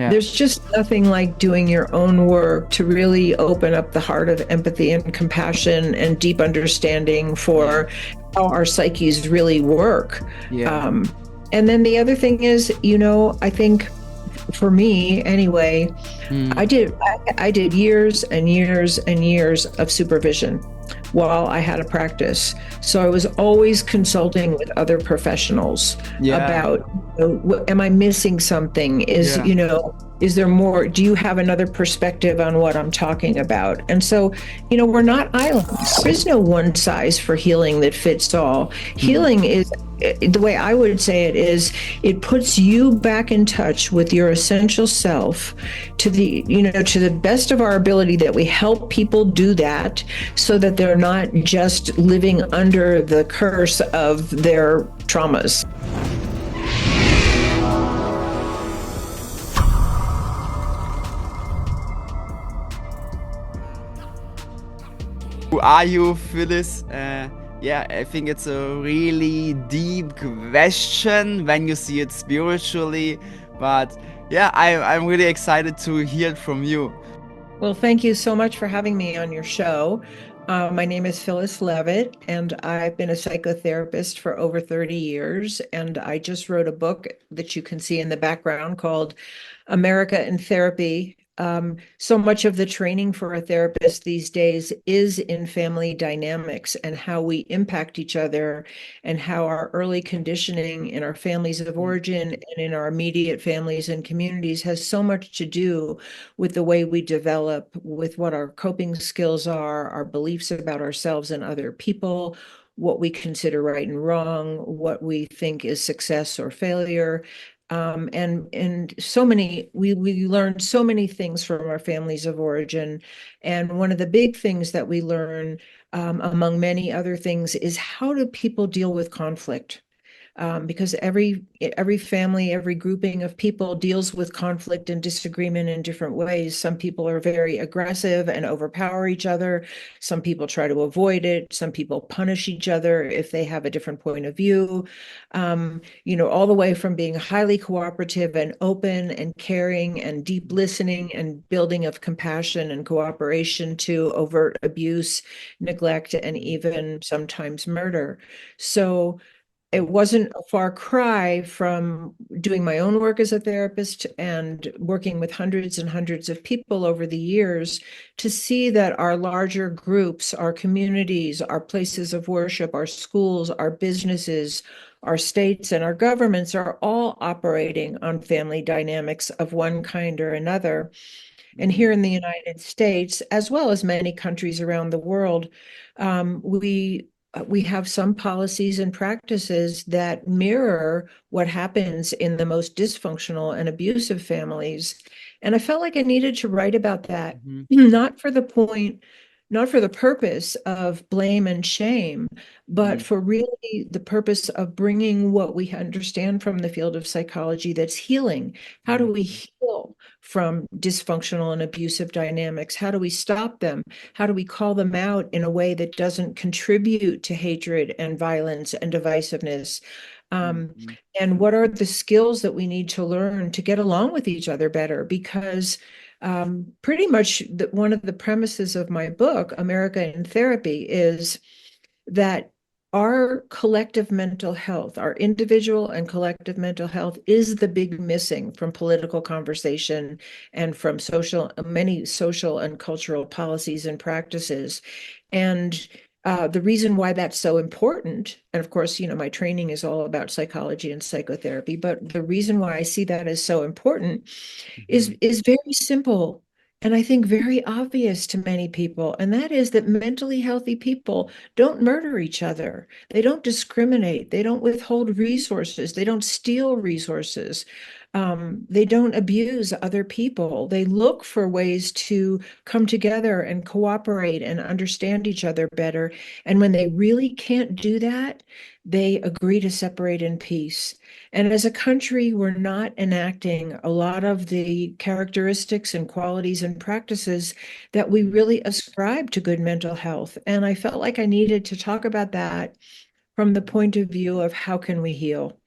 Yeah. There's just nothing like doing your own work to really open up the heart of empathy and compassion and deep understanding Yeah. for how our psyches really work. Yeah. Um, and then the other thing is, I think for me anyway, Mm. I did years and years and years of supervision while I had a practice. So I was always consulting with other professionals Yeah. about, am I missing something? Yeah. Is there more? Do you have another perspective on what I'm talking about? And so, we're not islands. There is no one size for healing that fits all. Mhm. Healing is, the way I would say it is, it puts you back in touch with your essential self to the best of our ability, that we help people do that so that they're not just living under the curse of their traumas. Who are you, Phyllis? Yeah, I think it's a really deep question when you see it spiritually. But yeah, I'm really excited to hear it from you. Well, thank you so much for having me on your show. My name is Phyllis Leavitt, and I've been a psychotherapist for over 30 years. And I just wrote a book that you can see in the background called America in Therapy. So much of the training for a therapist these days is in family dynamics and how we impact each other, and how our early conditioning in our families of origin and in our immediate families and communities has so much to do with the way we develop, with what our coping skills are, our beliefs about ourselves and other people, what we consider right and wrong, what we think is success or failure. And so many, we learn so many things from our families of origin. And one of the big things that we learn, among many other things, is how do people deal with conflict? Because every family, every grouping of people deals with conflict and disagreement in different ways. Some people are very aggressive and overpower each other. Some people try to avoid it. Some people punish each other if they have a different point of view. All the way from being highly cooperative and open and caring and deep listening and building of compassion and cooperation to overt abuse, neglect, and even sometimes murder. So it wasn't a far cry from doing my own work as a therapist and working with hundreds and hundreds of people over the years to see that our larger groups, our communities, our places of worship, our schools, our businesses, our states, and our governments are all operating on family dynamics of one kind or another. And here in the United States, as well as many countries around the world, we have some policies and practices that mirror what happens in the most dysfunctional and abusive families. And I felt like I needed to write about that, Mhm. not for the purpose of blame and shame, but Mhm. for really the purpose of bringing what we understand from the field of psychology, that's healing. How do we Mhm. heal from dysfunctional and abusive dynamics? How do we stop them? How do we call them out in a way that doesn't contribute to hatred and violence and divisiveness? Um, Mhm. and what are the skills that we need to learn to get along with each other better? Because pretty much one of the premises of my book, America in Therapy, is that our collective mental health, our individual and collective mental health, is the big missing from political conversation and from many social and cultural policies and practices. And the reason why that's so important, and of course, my training is all about psychology and psychotherapy, but the reason why I see that as so important is Mhm. is very simple, and I think very obvious to many people, and that is that mentally healthy people don't murder each other. They don't discriminate. They don't withhold resources. They don't steal resources. They don't abuse other people. They look for ways to come together and cooperate and understand each other better. And when they really can't do that, they agree to separate in peace. And as a country, we're not enacting a lot of the characteristics and qualities and practices that we really ascribe to good mental health. And I felt like I needed to talk about that from the point of view of how can we heal.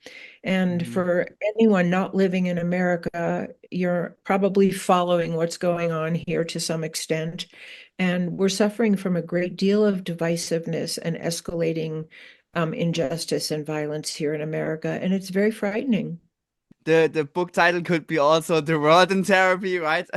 And Mhm. for anyone not living in America, you're probably following what's going on here to some extent. And we're suffering from a great deal of divisiveness and escalating injustice and violence here in America. And it's very frightening. The book title could be also The World in Therapy, right?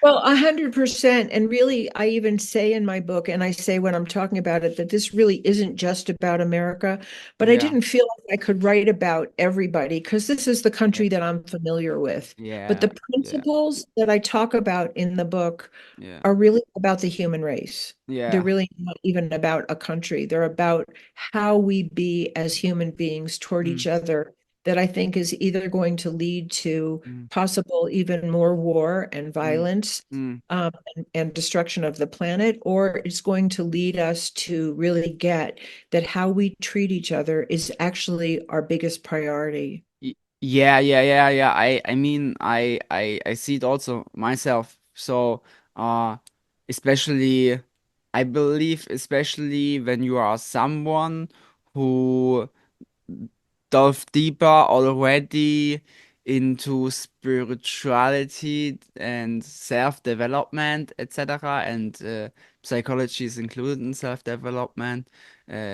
Well, 100%. And really, I even say in my book, and I say when I'm talking about it, that this really isn't just about America, but I Yeah, didn't feel like I could write about everybody because this is the yeah, country that I'm familiar with. But yeah, the yeah, principles that I talk about in the book yeah, are really about the human race. They're yeah. really not even about a country. They're about how we be as human beings toward Mm, each other that I think is either going to lead to mm, possible even more war and mm, violence mm. and destruction of the planet, or it's going to lead us to really get that how we treat each other is actually our biggest priority. Yeah, yeah, yeah, yeah. I mean, I see it also myself. So, uh, especially, I believe, especially when you are someone who delve deeper already into spirituality and self-development, etc. And psychology is included in self-development.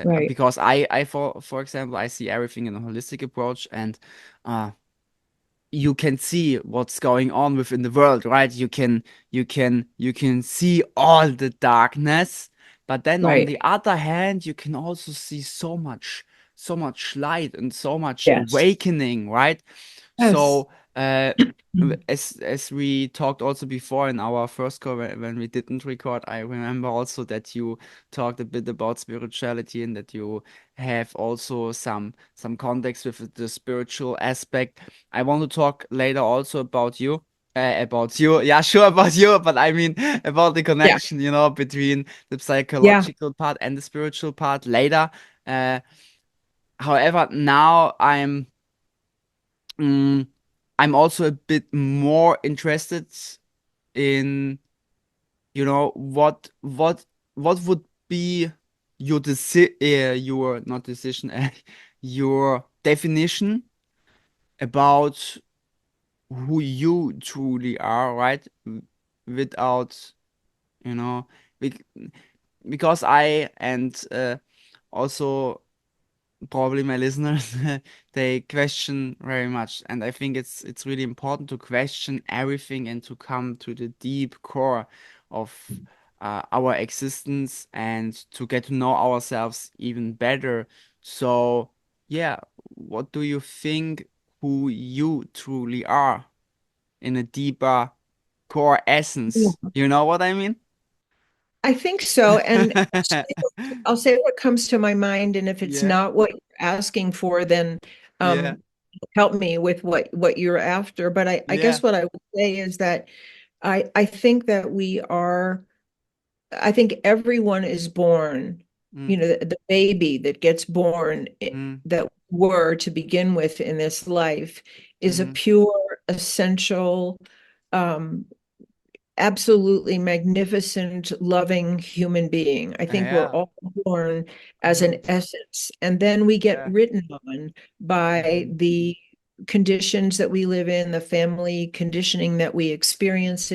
Right, Because for example, I see everything in a holistic approach, and uh, you can see what's going on within the world, right? You can see all the darkness, but then on right. the other hand, you can also see so much light and so much Yes. awakening, right? Yes. So, as we talked also before in our first call when we didn't record, I remember also that you talked a bit about spirituality and that you have also some context with the spiritual aspect. I want to talk later also about you. About you, yeah, sure, about you, but I mean about the Yeah. connection, between the Yeah. psychological part and the spiritual part later. Uh, However, now mm, I'm also a bit more interested in, what would be your not decision, your definition about who you truly are, right? Without, you know, bec- because I and also probably my listeners they question very much, and I think it's really important to question everything and to come to the deep core of our existence and to get to know ourselves even better. So yeah, what do you think who you truly are in a deeper core essence? Yeah. You know what I mean? I think so. And I'll say what comes to my mind, and if it's Yeah, not what you're asking for, then yeah, um, help me with what you're after. But I yeah. guess what I would say is that I think that I think everyone is born, Mm, the baby that gets born mm, that were to begin with in this life is a mm. pure, essential, um, absolutely magnificent, loving human being. I think we're Yeah. all born as an Mhm. essence, and then we get Yeah. written on by Mhm. the conditions that we live in, the family conditioning that we Mhm. experience,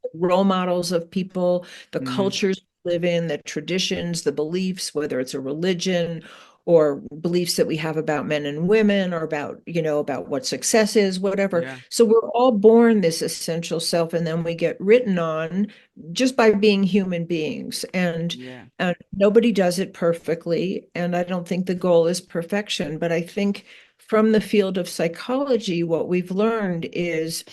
the role models of people, the Mhm. cultures we live in, the traditions, the beliefs, whether it's a religion or beliefs that we have about men and women or about what success is, whatever. Yeah. So we're all born this essential self, and then we get written on just by being human beings. Yeah. And nobody does it perfectly. And I don't think the goal is perfection, but I think from the field of psychology, what we've learned is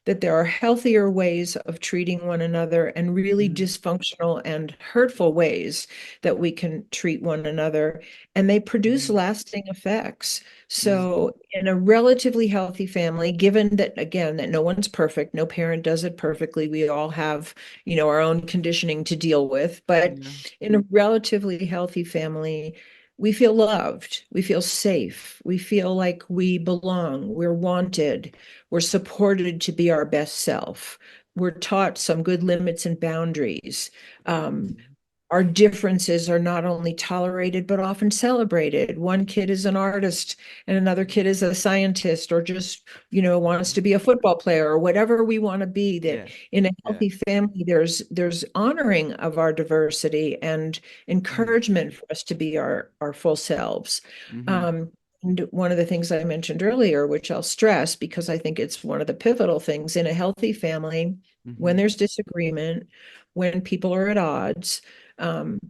that there are healthier ways of treating one another and really Mhm. dysfunctional and hurtful ways that we can treat one another, and they produce Mhm. lasting effects. Mhm. So, in a relatively healthy family, given that, again, that no one's perfect, no parent does it perfectly, we all have, our own conditioning to deal with, but Yeah. in a relatively healthy family, we feel loved, we feel safe, we feel like we belong, we're wanted, we're supported to be our best self. We're taught some good limits and boundaries. Um, Mhm. our differences are not only tolerated, but often celebrated. One kid is an artist and another kid is a scientist or just, wants to be a football player or whatever we want to be. That Yeah. in a Yeah. healthy family, there's honoring of our diversity and Mm-hmm. encouragement for us to be our full selves. Mm-hmm. Um, and one of the things I mentioned earlier, which I'll stress because I think it's one of the pivotal things in a healthy family, Mm-hmm. when there's disagreement, when people are at odds, um,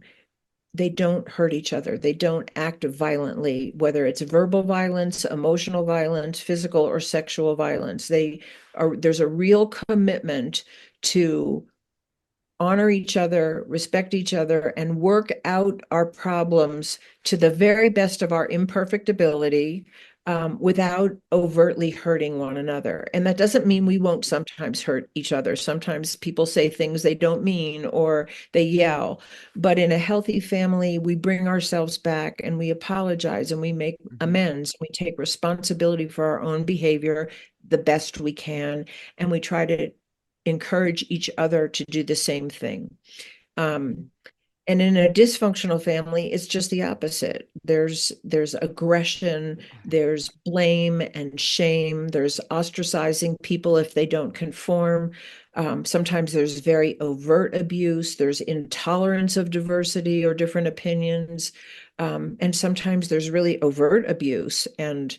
they don't hurt each other. They don't act violently, whether it's verbal violence, emotional violence, physical or sexual violence. There's a real commitment to honor each other, respect each other, and work out our problems to the very best of our imperfect ability, without overtly hurting one another. And that doesn't mean we won't sometimes hurt each other. Sometimes people say things they don't mean or they yell. But in a healthy family, we bring ourselves back and we apologize and we make Mm-hmm. amends. We take responsibility for our own behavior the best we can, and we try to encourage each other to do the same thing. Um, and in a dysfunctional family, it's just the opposite. There's aggression, there's blame and shame, there's ostracizing people if they don't conform. Sometimes there's very overt abuse, there's intolerance of diversity or different opinions. And sometimes there's really overt abuse and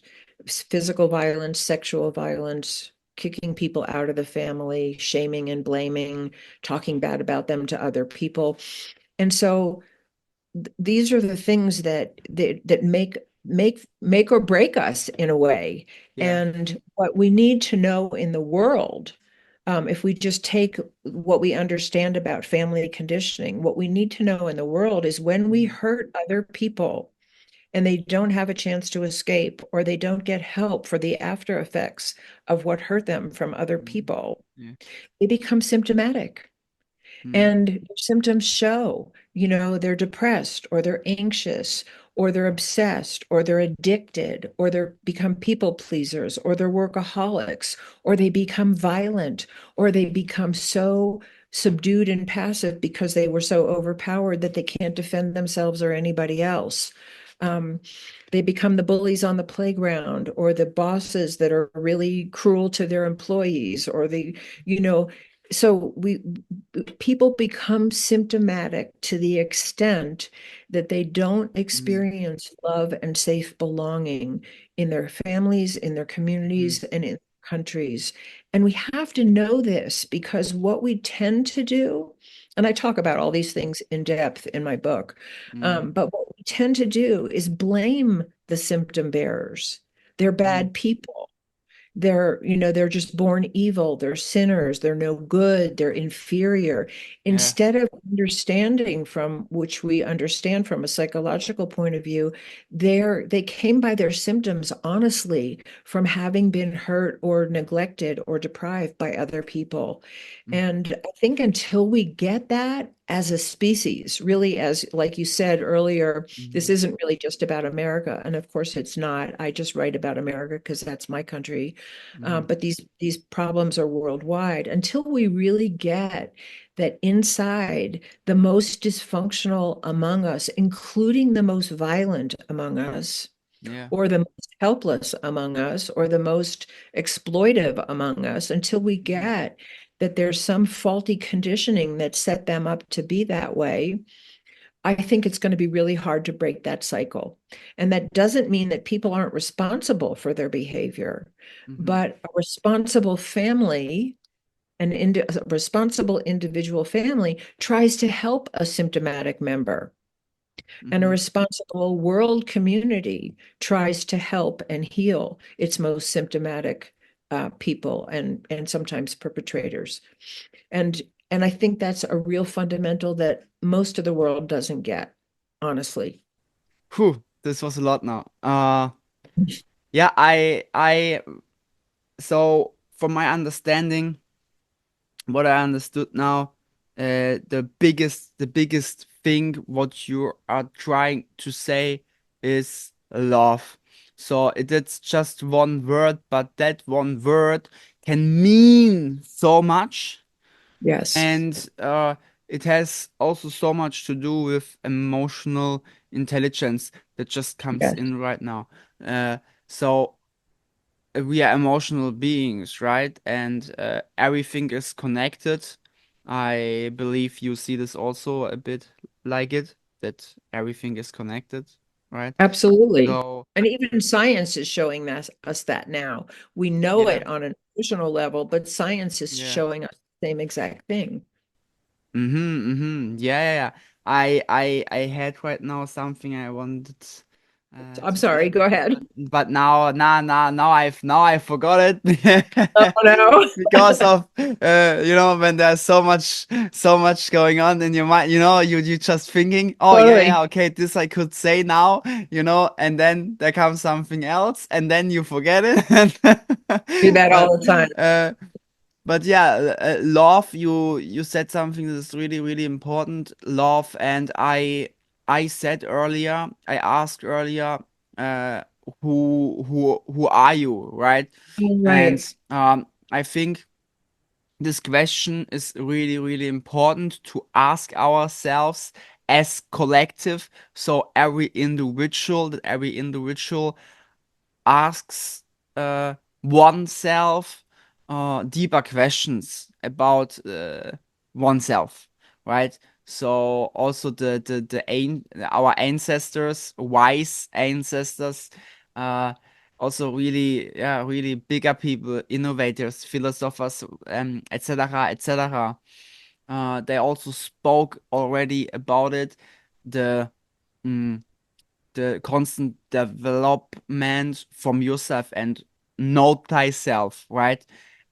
physical violence, sexual violence, kicking people out of the family, shaming and blaming, talking bad about them to other people. And so these are the things that make or break us in a way. Yeah. And what we need to know in the world, if we just take what we understand about family conditioning, what we need to know in the world is when we Mm-hmm. hurt other people and they don't have a chance to escape or they don't get help for the after effects of what hurt them from other Mm-hmm. people, Yeah. they become symptomatic. Mm-hmm. And symptoms show, they're depressed or they're anxious or they're obsessed or they're addicted or they're become people pleasers or they're workaholics or they become violent or they become so subdued and passive because they were so overpowered that they can't defend themselves or anybody else. Um, they become the bullies on the playground or the bosses that are really cruel to their employees or you know, so people become symptomatic to the extent that they don't Mm-hmm. experience love and safe belonging in their families, in their Mm-hmm. communities, and in countries. And we have to know this because what we tend to do, and I talk about all these things in depth in my book, Mm-hmm. but what we tend to do is blame the symptom bearers. They're Mm-hmm. bad people. They're just born evil, they're sinners, they're no good, they're inferior. Yeah. Instead of understanding, from which we understand from a psychological point of view, they came by their symptoms honestly from having been hurt or neglected or deprived by other people. And I think until we get that as a species, really, as like you said earlier, this Mm-hmm. isn't really just about America. And of course it's not. I just write about America because that's my country. Mm-hmm. But these problems are worldwide. Until we really get that inside the most dysfunctional among us, including the most violent among us, Yeah. or the most helpless among us, or the most exploitive among us, until we Mm-hmm. get that there's some faulty conditioning that set them up to be that way, I think it's going to be really hard to break that cycle. And that doesn't mean that people aren't responsible for their behavior, Mm-hmm. but a responsible family, a responsible individual family tries to help a symptomatic member, and a Mm-hmm. responsible world community tries to help and heal its most symptomatic people and sometimes perpetrators. And and I think that's a real fundamental that most of the world doesn't get, honestly. Whew, this was a lot now. Yeah, so from my understanding, what I understood now, the biggest thing what you are trying to say is love. So it's just one word, but that one word can mean so much. Yes. And it has also so much to do with emotional intelligence that just comes Yes, in right now. So we are emotional beings, right? And everything is connected. I believe you see this also a bit like it, that everything is connected, right? absolutely. So, And even science is showing us that now. We know yeah, it on an emotional level, but science is yeah. showing us the same exact thing. Mm-hmm, mm-hmm. Yeah, yeah, yeah. I had right now something I wanted I'm to say, sorry, go ahead. but now I forgot it Oh no. because of when there's so much going on in your mind, you just thinking, oh yeah, Totally. yeah, okay, this I could say now, and then there comes something else, and then you forget it. Do that But all the time. uh, but yeah, love. You said something that is really really important. Love, and I said earlier, I asked earlier, uh, who are you, right? And Right, I think this question is really really important to ask ourselves as collective. So every individual asks oneself deeper questions about oneself, right? So also our ancestors, wise ancestors, uh, also really, yeah, really bigger people, innovators, philosophers, etc., etc. They also spoke already about it. The mm, the constant development from yourself and know thyself, right?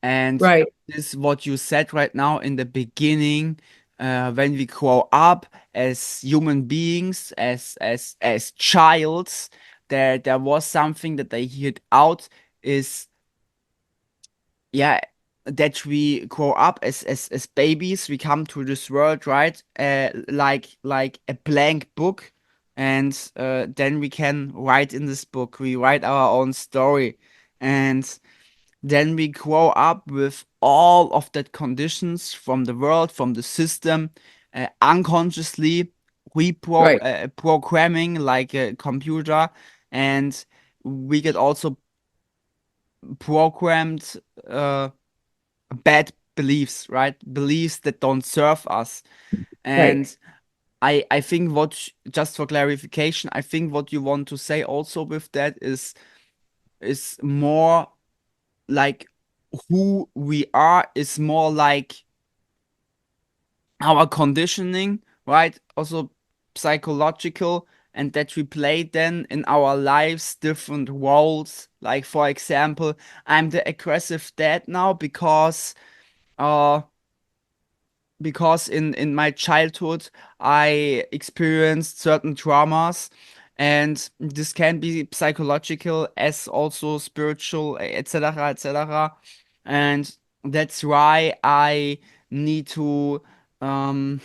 And right, this is what you said right now in the beginning. When we grow up as human beings, as childs, there was something that I heard out is, yeah, that we grow up as babies. We come to this world, right? Like a blank book, and then we can write in this book. We write our own story, and then we grow up with all of that conditions from the world, from the system, unconsciously right, programming like a computer, and we get also programmed. Bad beliefs, right? Beliefs that don't serve us. right. And I think just for clarification, I think what you want to say also with that is more like who we are is more like our conditioning, right? Also psychological, and that we play then in our lives different roles. Like for example, I'm the aggressive dad now uh because in my childhood I experienced certain traumas, and this can be psychological as also spiritual, etc., etc. And that's why need to um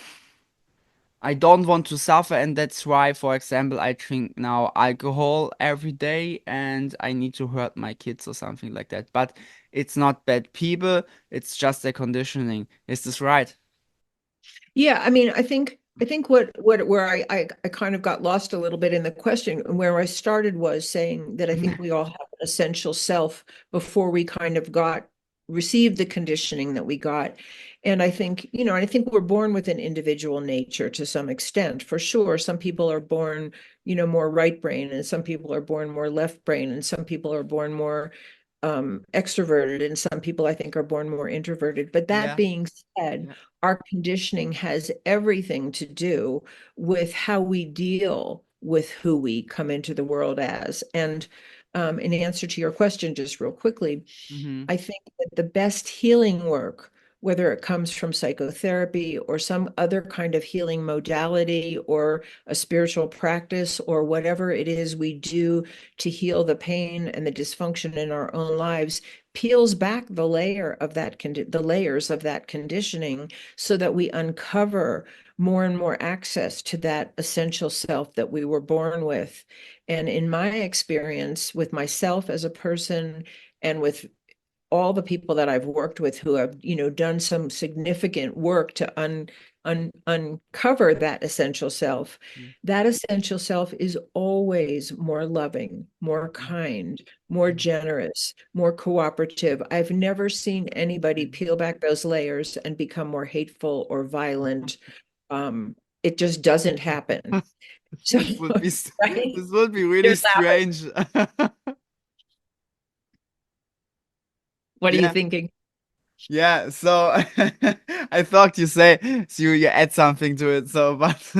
I don't want to suffer, and that's why, for example, I drink now alcohol every day, and I need to hurt my kids or something like that. But it's not bad people, it's just a conditioning. Is this right? Yeah, I mean, I think what where I kind of got lost a little bit in the question, and where I started was saying that I think we all have an essential self before we kind of got received the conditioning that we got. And I think, I think we're born with an individual nature to some extent. For sure, some people are born, more right brain, and some people are born more left brain, and some people are born more extroverted, and some people I think are born more introverted. But that Yeah. being said, Yeah. our conditioning has everything to do with how we deal with who we come into the world as. And in answer to your question, just real quickly, Mm-hmm. I think that the best healing work, whether it comes from psychotherapy or some other kind of healing modality or a spiritual practice or whatever it is we do to heal the pain and the dysfunction in our own lives, peels back the layers of that conditioning so that we uncover more and more access to that essential self that we were born with. And in my experience with myself as a person, and with all the people that I've worked with who have, done some significant work to uncover Mm. that essential self is always more loving, more Mm. kind, more Mm. generous, more cooperative. I've never seen anybody Mm. peel back those layers and become more hateful or violent. It just doesn't happen. So, This would be right? this would be really You're laughing. strange. What are you Yeah, thinking? yeah. So I thought you say so you add something to it. So, but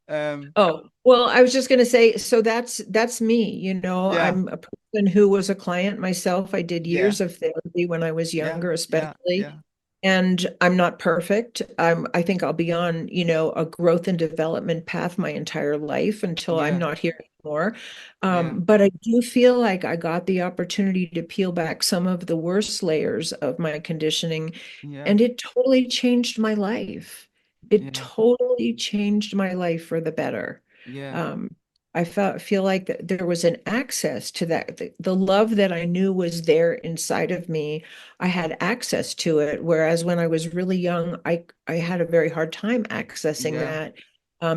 um, Oh, well, I was just going to say, so that's me, yeah, I'm a person who was a client myself. I did yeah, years of therapy when I was yeah, younger, yeah, especially. yeah, And I'm not perfect. I think I'll be on, a growth and development path my entire life until I'm yeah, not here anymore. yeah, But I do feel like I got the opportunity to peel back some of the worst layers of my conditioning, yeah, and it totally changed my life. It yeah, totally changed my life for the better. yeah. Um, I feel like that there was an access to that. The love that I knew was there inside of me, I had access to it. Whereas when I was really young, I had a very hard time accessing Yeah, that,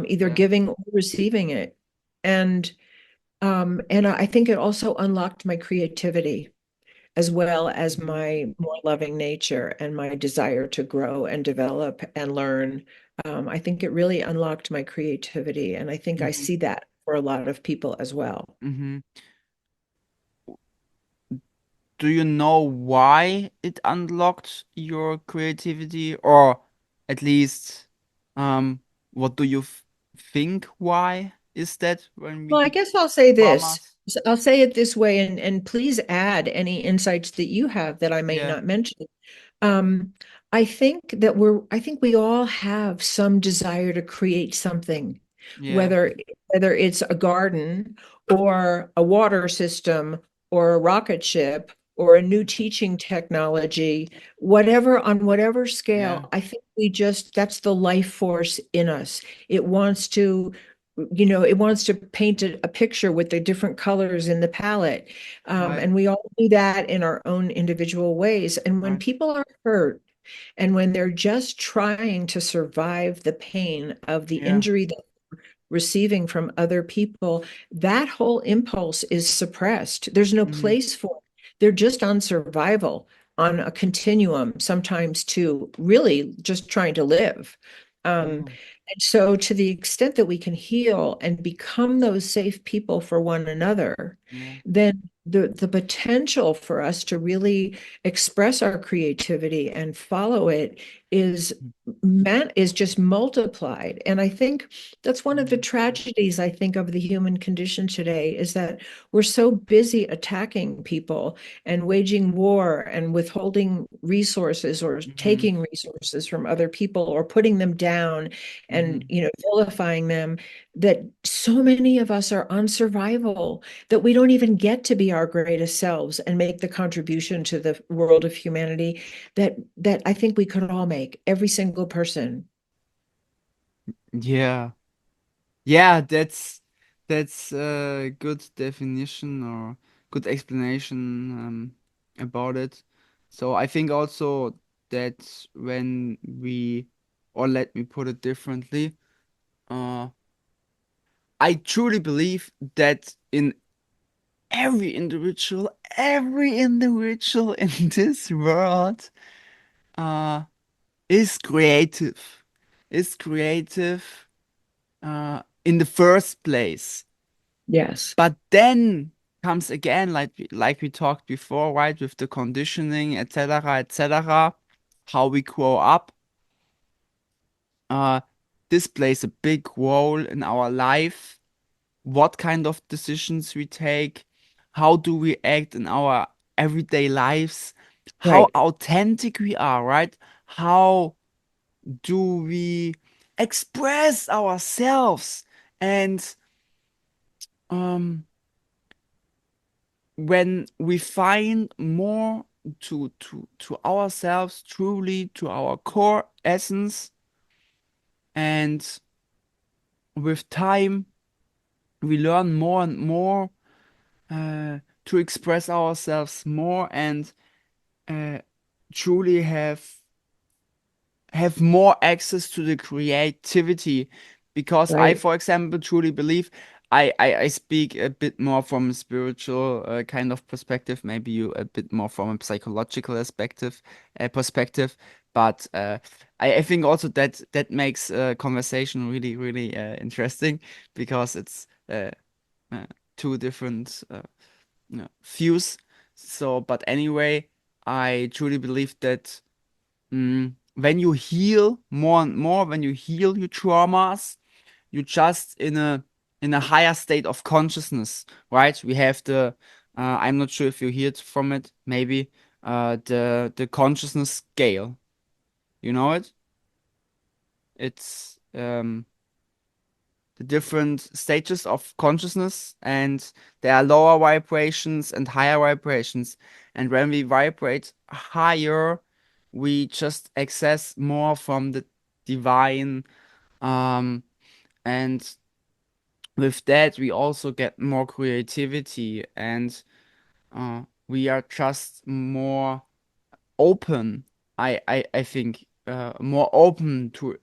either yeah. giving or receiving it. And I think it also unlocked my creativity as well as Hmm. my more loving nature and my desire to grow and develop and learn. I think it really unlocked my creativity, and I think I Hmm. see that for a lot of people as well. Hmm. Do you know why it unlocked your creativity, or at least, um, what do you think? Why is that when we Well, I guess I'll say this. farmers? I'll say it this way, and please add any insights that you have that I may Yeah, not mention. Um, I think we all have some desire to create something, yeah, whether whether it's a garden or a water system or a rocket ship or a new teaching technology, whatever on whatever yeah, scale, I think that's the life force in us. It wants to, it wants to paint a picture with the different colors in the palette. right, And we all do that in our own individual ways. And when right. people are hurt and when they're just trying to survive the pain of the Yeah. injury that they're receiving from other people, that whole impulse is suppressed. There's no Hmm. place for it. They're just on survival, on a continuum, sometimes to really just trying to live. Yeah, And so, to the extent that we can heal and become those safe people for one another, yeah. then the potential for us to really express our creativity and follow it is is just multiplied. And I think that's one of the Mhm. tragedies, I think, of the human condition today, is that we're so busy attacking people and waging war and withholding resources or Mhm. taking resources from other people or putting them down and Mhm. vilifying them, that so many of us are on survival, that we don't even get to be our greatest selves and make the contribution to the world of humanity that I think we could all make, every single person. Yeah. Yeah, that's a good definition or good explanation about it. So I think also that when we, or let me put it differently, uh, I truly believe that in every individual in this world, uh, is creative, is creative, in the first place. Yes. But then comes again, like we talked before, right, with the conditioning, etc., etc., how we grow up. Uh, this plays a big role in our life. What kind of decisions we take, how do we act in our everyday lives, how Right. authentic we are, right? How do we express ourselves? And um when we find more to ourselves, truly to our core essence, and with time we learn more and more, to express ourselves more, and uh, truly have have more access to the creativity, because I, Right. for example, truly believe I speak a bit more from a spiritual kind of perspective, maybe you a bit more from a psychological perspective, but I think also that that makes conversation really, really interesting, because it's uh, two different views. So, but anyway, I truly believe that when you heal more and more, when you heal your traumas, you just in a higher state of consciousness, right? We have the I'm not sure if you heard from it, maybe the consciousness scale. You know it? It's the different stages of consciousness, and there are lower vibrations and higher vibrations. And when we vibrate higher, we just access more from the divine, um, and with that we also get more creativity, and we are just more open. I think more open to,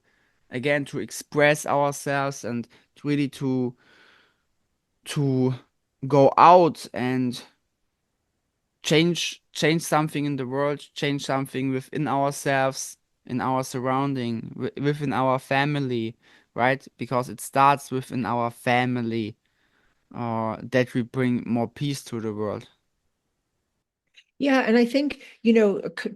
again, to express ourselves, and really to go out and change something in the world, change something within ourselves, in our surrounding, within our family, right? Because it starts within our family, that we bring more peace to the world. Yeah, and I think,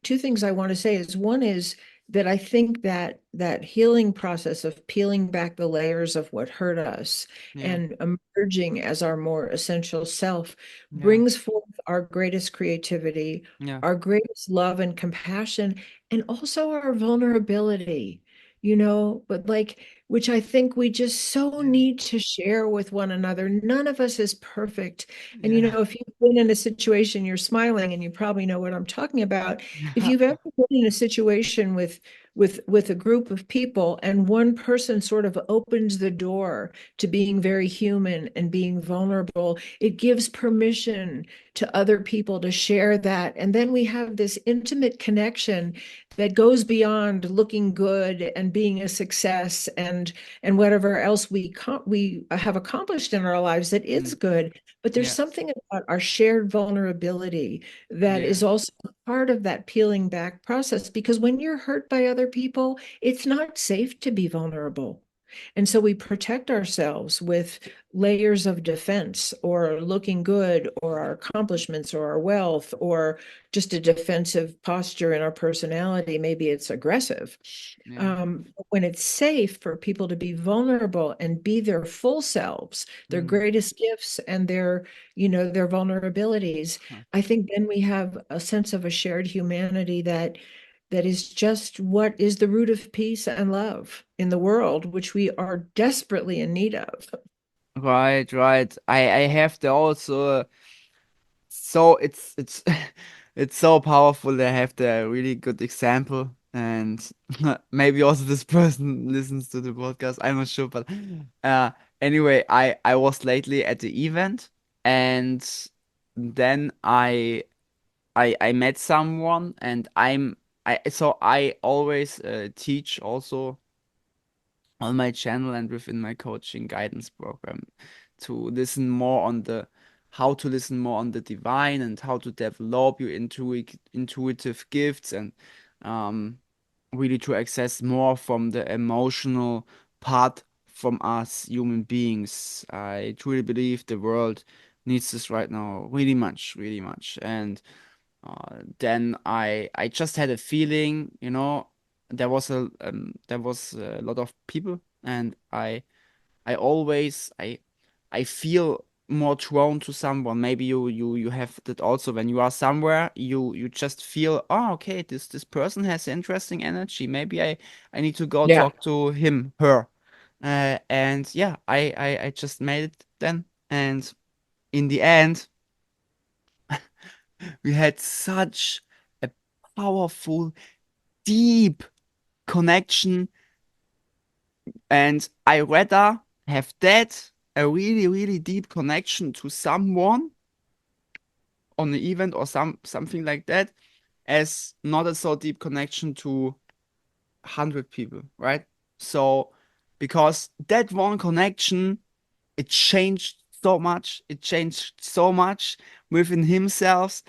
two things I want to say is one is that I think that that healing process of peeling back the layers of what hurt us Yeah, and emerging as our more essential self yeah, brings forth our greatest creativity, yeah, our greatest love and compassion, and also our vulnerability, but like, which I think we just so yeah, need to share with one another. None of us is perfect. And yeah, if you've been in a situation, you're smiling and you probably know what I'm talking about. If you've ever been in a situation with a group of people and one person sort of opens the door to being very human and being vulnerable, it gives permission to other people to share that. And then we have this intimate connection that goes beyond looking good and being a success and whatever else we have accomplished in our lives that is mm, good. But there's yeah, something about our shared vulnerability that yeah, is also part of that peeling back process, because when you're hurt by other people, it's not safe to be vulnerable. And so we protect ourselves with layers of defense, or looking good, or our accomplishments, or our wealth, or just a defensive posture in our personality. Maybe it's aggressive. yeah, When it's safe for people to be vulnerable and be their full selves, their mm, greatest gifts and their vulnerabilities, huh. I think then we have a sense of a shared humanity that is just what is the root of peace and love in the world, which we are desperately in need of. Right, right. I have the also. So it's it's so powerful. They have the really good example, and maybe also this person listens to the podcast. I'm not sure, but uh, anyway, I was lately at the event, and then I met someone, and I always teach also on my channel and within my coaching guidance program, to listen more on the how to listen more on the divine, and how to develop your intuitive gifts, and um, really to access more from the emotional part from us human beings. I truly believe the world needs this right now, really much, really much. And then I just had a feeling, there was a lot of people, and I always I feel more drawn to someone. Maybe you have that also. When you are somewhere, you just feel, oh, okay, this person has interesting energy. Maybe I need to go Yeah. talk to him, her. And yeah, I just made it then. And in the end, we had such a powerful, deep connection, and I rather have that, a really, really deep connection to someone on the event, or something like that, as not a so deep connection to 100 people, right? So because that one connection, it changed so much. It changed so much within himself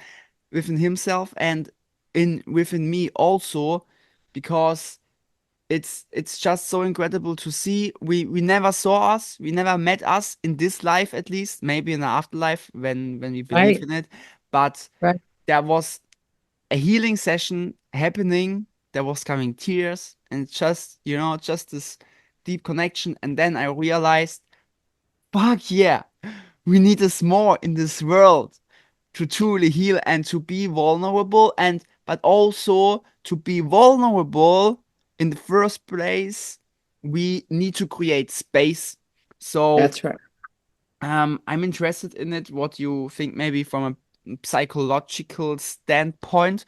and in within me also, because it's just so incredible to see. We never saw us, we never met us in this life, at least maybe in the afterlife when we believe Right, in it. But right. there was a healing session happening, there was coming tears, and just, just this deep connection. And then I realized, fuck yeah, we need this more in this world to truly heal and to be vulnerable, and but also to be vulnerable in the first place, we need to create space. So That's right. I'm interested in it, what you think maybe from a psychological standpoint.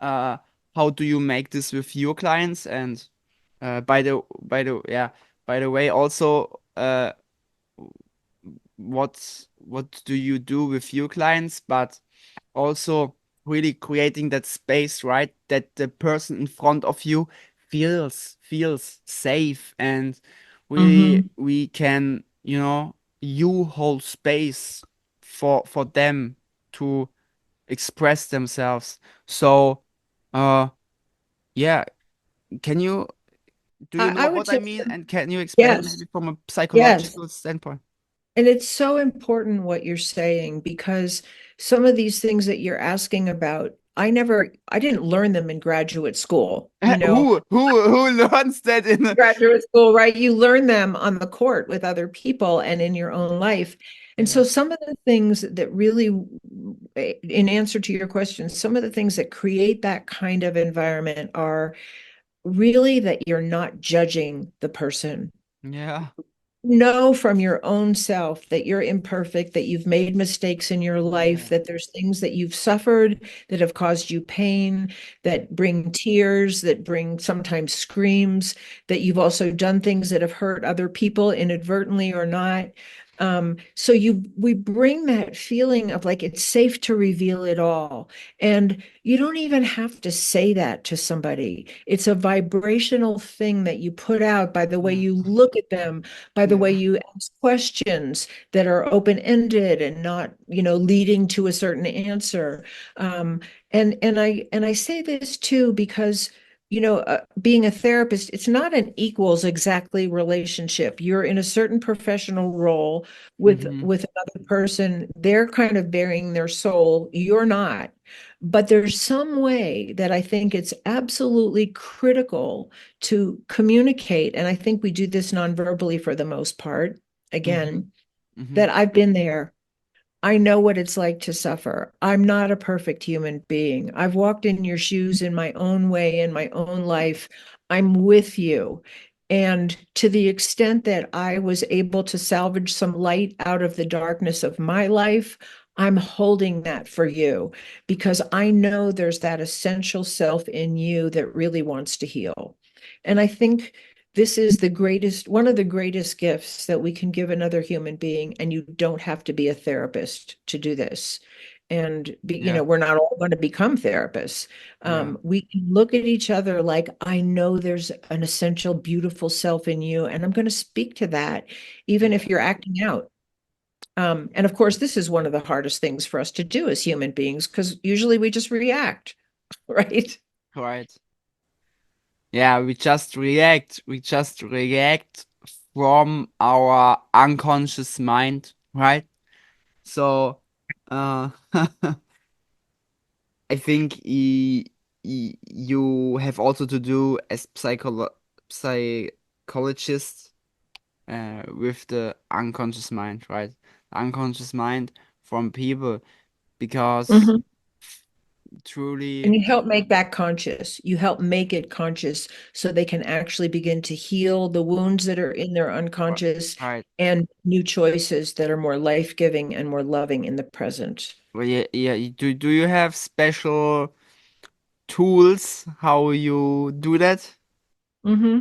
uh how do you make this with your clients? And by the way, also, what do you do with your clients? But also really creating that space, right? That the person in front of you feels safe, and Hmm. we can, you hold space for them to express themselves. So, uh, yeah, can you do you know I would what I say mean? And can you explain it yes, maybe from a yes. psychological standpoint? And it's so important what you're saying because some of these things that you're asking about, I didn't learn them in graduate school. Who learns that in a... Graduate school, right? You learn them on the court with other people and in your own life. And Yeah, so some of the things that really, in answer to your question, some of the things that create that kind of environment are really that you're not judging the person. yeah, Know from your own self that you're imperfect, that you've made mistakes in your life, yeah, that there's things that you've suffered that have caused you pain, that bring tears, that bring sometimes screams, that you've also done things that have hurt other people inadvertently or not. So we bring that feeling of like it's safe to reveal it all. And you don't even have to say that to somebody. It's a vibrational thing that you put out by the way yeah, you look at them, by the way yeah, you ask questions that are open-ended and not, leading to a certain answer. Um, and I say this too because being a therapist, it's not an equals exactly relationship. You're in a certain professional role with mm-hmm, with another person. They're kind of bearing their soul. You're not. But there's some way that I think it's absolutely critical to communicate. And I think we do this non-verbally for the most part. mm-hmm, Again, mm-hmm, that I've been there. I know what it's like to suffer. I'm not a perfect human being. I've walked in your shoes in my own way, in my own life. I'm with you. And to the extent that I was able to salvage some light out of the darkness of my life, I'm holding that for you because I know there's that essential self in you that really wants to heal. And I think this is one of the greatest gifts that we can give another human being, and you don't have to be a therapist to do this. And yeah, we're not all going to become therapists. yeah, We can look at each other like, I know there's an essential, beautiful self in you, and I'm going to speak to that, even if yeah, you're acting out. And of course, this is one of the hardest things for us to do as human beings, because usually we just react, right? right. Yeah, we just react from our unconscious mind, right? So, uh, I think you have also to do as psychologist, with the unconscious mind, right? The unconscious mind from people, because Mhm. truly, And you help make that conscious. You help make it conscious so they can actually begin to heal the wounds that are in their unconscious right? and new choices that are more life-giving and more loving in the present. Well, yeah, yeah. Do you have special tools how you do that? Hmm.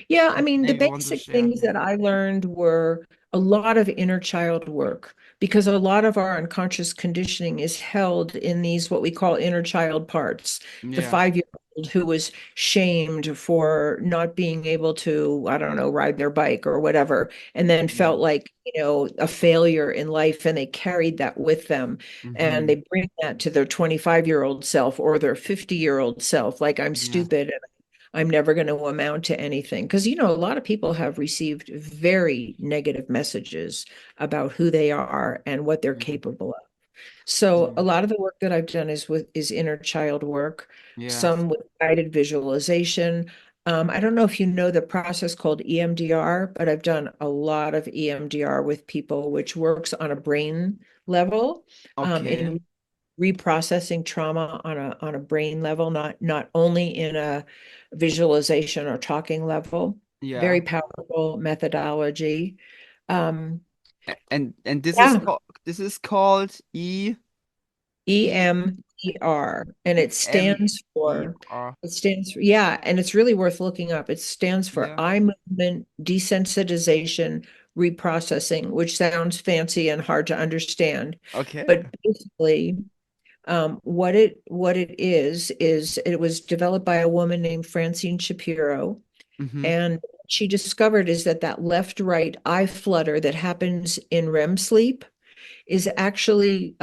Yeah, I mean, the Maybe you want to basic share? things that I learned were a lot of inner child work because a lot of our unconscious conditioning is held in these what we call inner child parts. The Yeah. 5-year-old who was shamed for not being able to, I don't know, ride their bike or whatever, and then Yeah. felt like, a failure in life, and they carried that with them. And Mm-hmm. they bring that to their 25-year-old self or their 50-year-old self, like I'm Yeah. stupid and I'm never going to amount to anything. Because, a lot of people have received very negative messages about who they are and what they're Yeah. capable of. So a Yeah. lot of the work that I've done is inner child work, Yes. some with guided visualization. I don't know if you know the process called EMDR, but I've done a lot of EMDR with people, which works on a brain level, Okay. in reprocessing trauma on a brain level, not only in a visualization or talking level. Yeah. Very powerful methodology. Um, And yeah, this is called EMDR, and EMER. yeah, and it's really worth looking up. It stands for Yeah. eye movement desensitization reprocessing, which sounds fancy and hard to understand. Okay. But basically, what it is it was developed by a woman named Francine Shapiro, Mm-hmm. and what she discovered is that left right eye flutter that happens in REM sleep is actually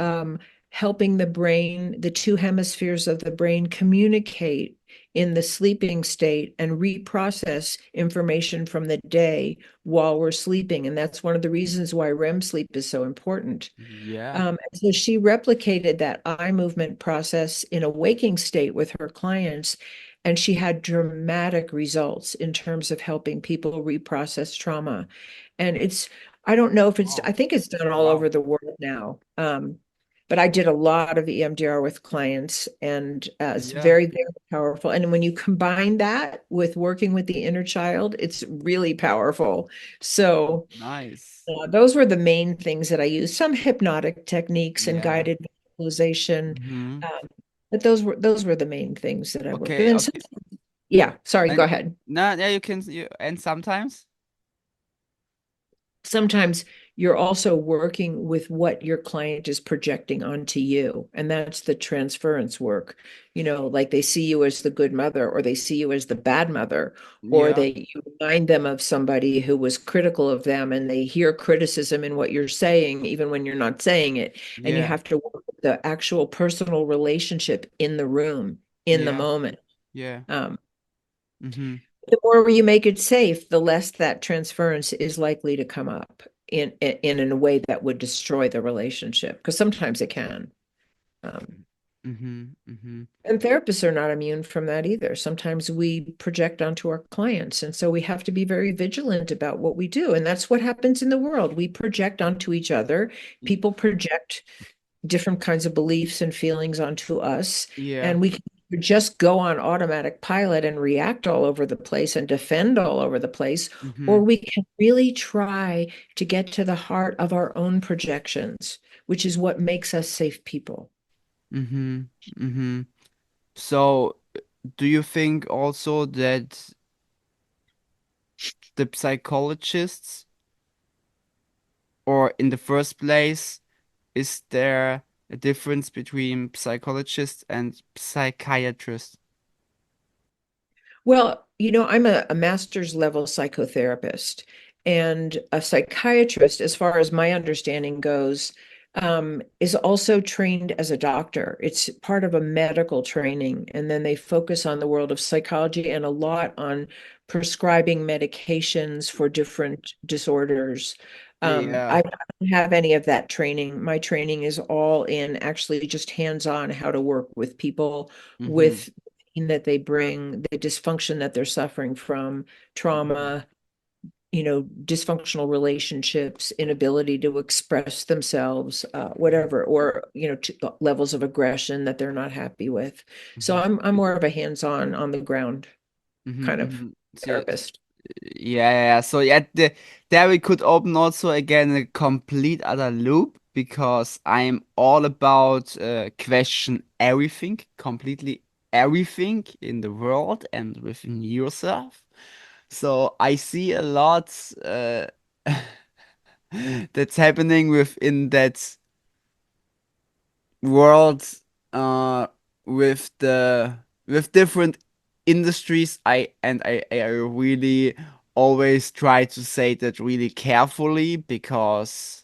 helping the brain, the two hemispheres of the brain, communicate in the sleeping state and reprocess information from the day while we're sleeping. And that's one of the reasons why REM sleep is so important. Yeah. So she replicated that eye movement process in a waking state with her clients, and she had dramatic results in terms of helping people reprocess trauma. And I don't know if I Oh, think it's done all wow. over the world now. But I did a lot of EMDR with clients, and it's Yeah. very, very powerful. And when you combine that with working with the inner child, it's really powerful. So, Nice. those were the main things that I used. Some hypnotic techniques and Yeah. guided visualization, Mm-hmm. but those were the main things that I worked with. Okay. And Okay. yeah, sorry, go And ahead. no, yeah, and sometimes. Sometimes you're also working with what your client is projecting onto you, and that's the transference work. Like they see you as the good mother, or they see you as the bad mother, or Yeah. you remind them of somebody who was critical of them, and they hear criticism in what you're saying even when you're not saying it, and you Yeah. have to work with the actual personal relationship in the room, in the Yeah. moment. Yeah. um, Mm-hmm. the more you make it safe, the less that transference is likely to come up in a way that would destroy the relationship, because sometimes it can. Um, Mm-hmm. Mm-hmm. and therapists are not immune from that either. Sometimes we project onto our clients, and so we have to be very vigilant about what we do. And that's what happens in the world. We project onto each other. People project different kinds of beliefs and feelings onto us, Yeah. and we can just go on automatic pilot and react all over the place and defend all over the place, Mm-hmm. or we can really try to get to the heart of our own projections, which is what makes us safe people. Mm-hmm. Mm-hmm. So, do you think also that the psychologists, or in the first place, is there a difference between psychologists and psychiatrists? Well, I'm a master's level psychotherapist, and a psychiatrist, as far as my understanding goes, is also trained as a doctor. It's part of a medical training, and then they focus on the world of psychology and a lot on prescribing medications for different disorders. Yeah. I don't have any of that training. My training is all in actually just hands-on how to work with people Mm-hmm. with that they bring, the dysfunction that they're suffering from, Mm-hmm. trauma, dysfunctional relationships, inability to express themselves, whatever, or levels of aggression that they're not happy with. So Mm-hmm. I'm more of a hands-on, on the ground Mm-hmm. kind of Mm-hmm. So, therapist. yeah. So yeah, there we could open also again a complete other loop, because I'm all about question everything, completely everything in the world and within yourself. So I see a lot. that's happening within that world, uh with the with different industries. I really always try to say that really carefully, because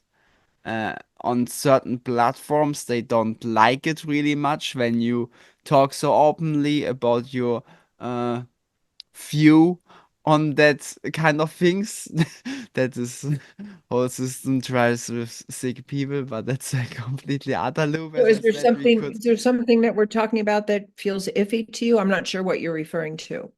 on certain platforms they don't like it really much when you talk so openly about your uh view on that kind of things. That is whole system tries with sick people, but that's a completely other loop. So As I said, we could. is there something that we're talking about that feels iffy to you? I'm not sure what you're referring to.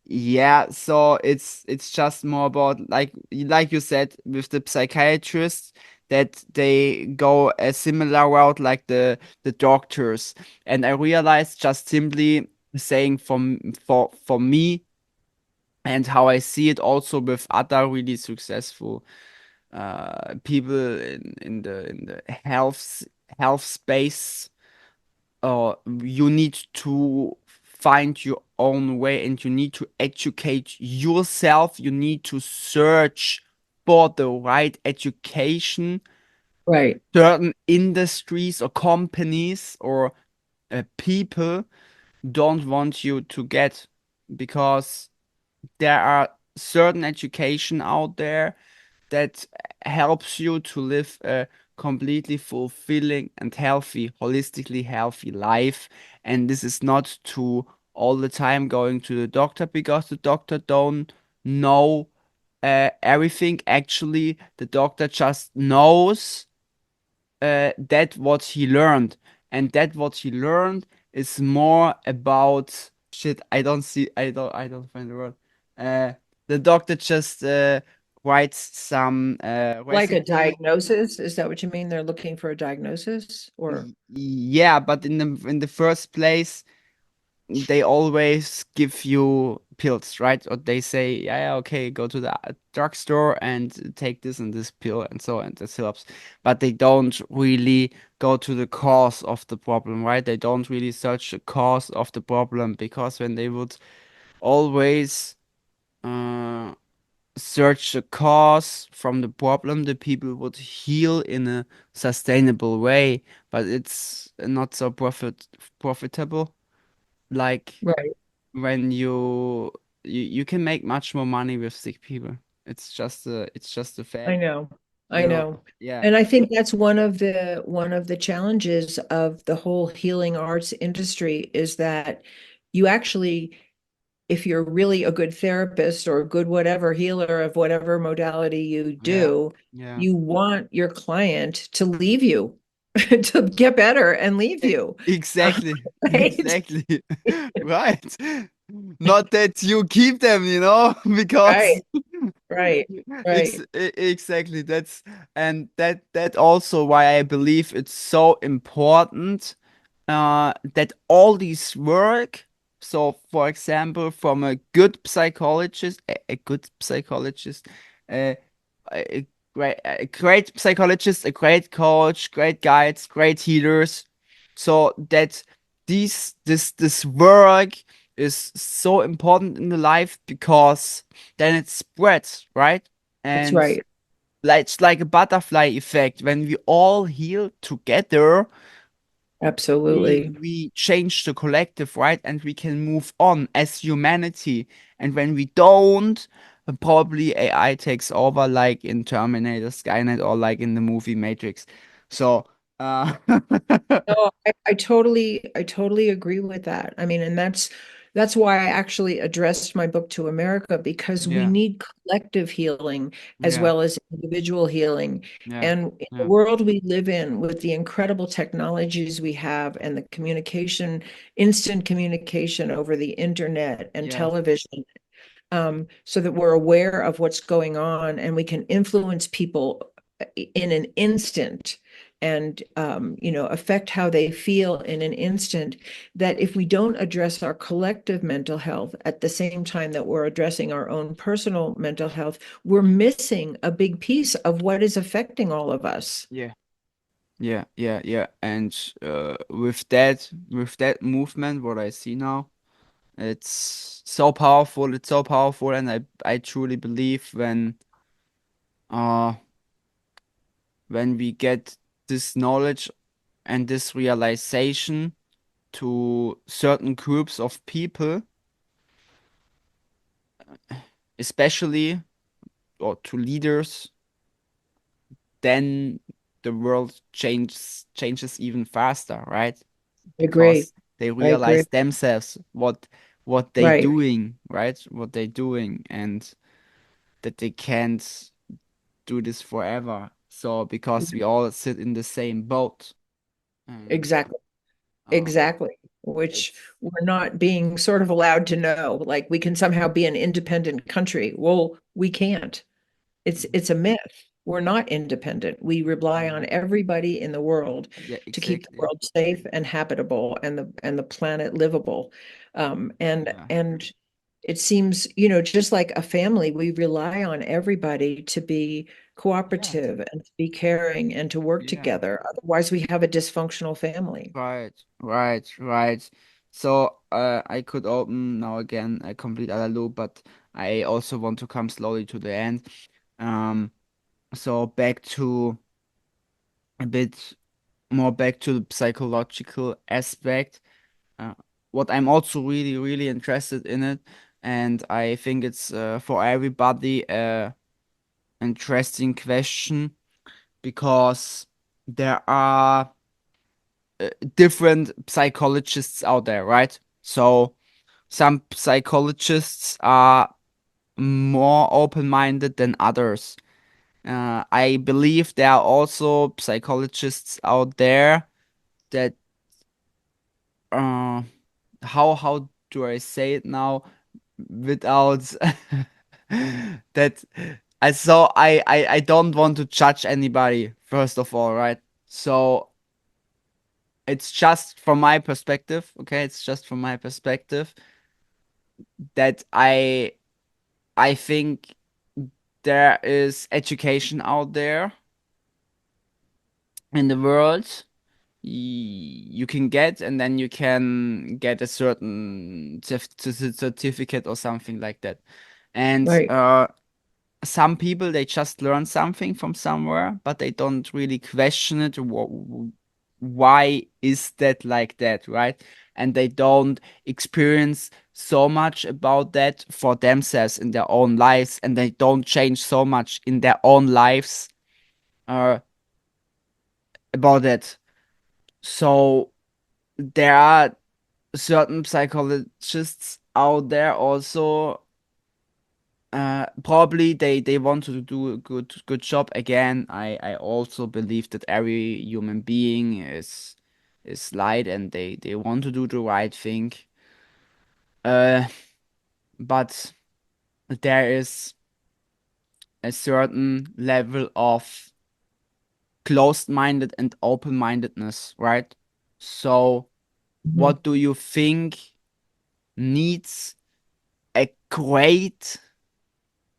Yeah, so it's just more about, like you said, with the psychiatrists, that they go a similar route like the doctors. And I realized, just simply saying, for me, and how I see it also with other really successful people in the health space, you need to find your own way, and you need to educate yourself. You need to search for the right education. Right, Certain industries or companies or people don't want you to get, because there are certain education out there that helps you to live a completely fulfilling and healthy, holistically healthy life. And this is not to all the time going to the doctor, because the doctor don't know everything. Actually, the doctor just knows that what he learned, and that what he learned is more about shit. I don't find the word. Uh, the doctor just writes some like a recipe. diagnosis, is that what you mean? They're looking for a diagnosis or Yeah, but in the first place, they always give you pills, right? Or they say, yeah, yeah, okay, go to the drugstore and take this and this pill and so on. This helps. But they don't really go to the cause of the problem, right? They don't really search the cause of the problem, because when they would always uh, search the cause from the problem, the people would heal in a sustainable way. But it's not so profitable. Like, right. when you can make much more money with sick people. It's just a I fact. know. I You know. Yeah. And I think that's one of the challenges of the whole healing arts industry is that you actually, if you're really a good therapist or a good whatever healer of whatever modality you Yeah. do, Yeah. you want your client to leave you, to get better and leave you. Exactly. Right? Exactly. Right. Not that you keep them, because Right, right, right. exactly. That also why I believe it's so important that all these work. So, for example, from a good psychologist, uh, a great psychologist, a great coach, great guides, great healers, so that this work is so important in the life, because then it spreads, right? That's And right. it's like a butterfly effect. When we all heal together, we Absolutely. we change the collective, right? And we can move on as humanity. And when we don't, probably AI takes over, like in Terminator, Skynet, or like in the movie Matrix. So, uh, No, I totally agree with that. I mean, and that's why I actually addressed my book to America because we yeah, need collective healing as yeah, well as individual healing. yeah, And in the yeah, world we live in, with the incredible technologies we have and the instant communication over the internet and yeah, television, so that we're aware of what's going on and we can influence people in an instant and affect how they feel in an instant, that if we don't address our collective mental health at the same time that we're addressing our own personal mental health, we're missing a big piece of what is affecting all of us. yeah, yeah, yeah, yeah. And with that movement, what I see now, it's so powerful. It's so powerful, and I truly believe, when uh, when we get this knowledge and this realization to certain groups of people, especially or to leaders, then the world changes even faster, right? I agree. Because they I agree. realize themselves what they Right. doing, right? What they doing, and that they can't do this forever. So because we all sit in the same boat, and Exactly. uh, Exactly. Which it's we're not being sort of allowed to know. Like we can somehow be an independent country. Well, we can't. It's a myth. We're not independent. We rely on yeah, everybody in the world yeah, to keep the exactly, world safe and habitable and the planet livable. yeah, And it seems, just like a family, we rely on everybody to be yeah, cooperative and to be caring and to work yeah. together. Otherwise, we have a dysfunctional family. Right, right, right. So I could open now again a complete other loop, but I also want to come slowly to the end. Um, so back to a bit more back to the psychological aspect. Uh, what I'm also really, really interested in it, and I think it's for everybody interesting question because there are different psychologists out there, right? So some psychologists are more open-minded than others. I believe there are also psychologists out there that uh how do I say it now without that I don't want to judge anybody first of all, right? So it's just from my perspective, okay? It's just from my perspective that I think there is education out there in the world you can get, and then you can get a certain certificate or something like that. And Right. some people they just learn something from somewhere, but they don't really question it. Why is that like that, right? And they don't experience so much about that for themselves in their own lives, and they don't change so much in their own lives uh, about that. So there are certain psychologists out there also probably they want to do a good job. Again, I also believe that every human being is light and they want to do the right thing. Uh, but there is a certain level of closed-minded and open-mindedness, right? So, Mhm. what do you think needs a great,